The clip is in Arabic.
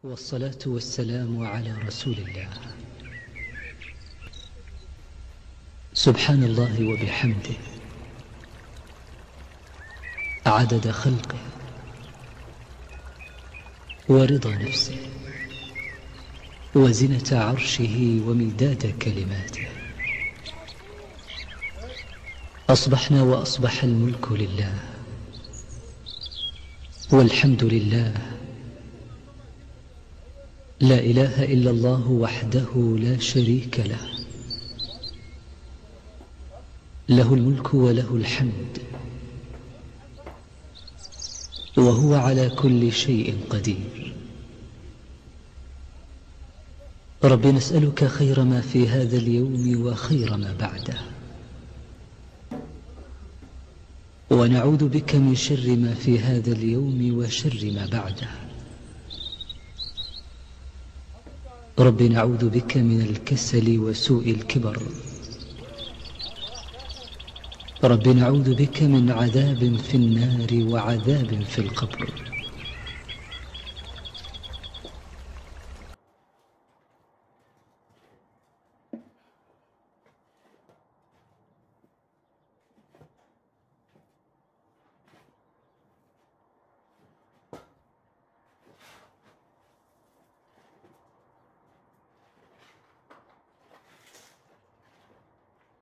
والصلاة والسلام على رسول الله. سبحان الله وبحمده عدد خلقه ورضا نفسه وزنة عرشه ومداد كلماته. أصبحنا وأصبح الملك لله والحمد لله، لا إله إلا الله وحده لا شريك له، له الملك وله الحمد وهو على كل شيء قدير. رب نسألك خير ما في هذا اليوم وخير ما بعده، ونعوذ بك من شر ما في هذا اليوم وشر ما بعده. رب نعوذ بك من الكسل وسوء الكبر. رب نعوذ بك من عذاب في النار وعذاب في القبر.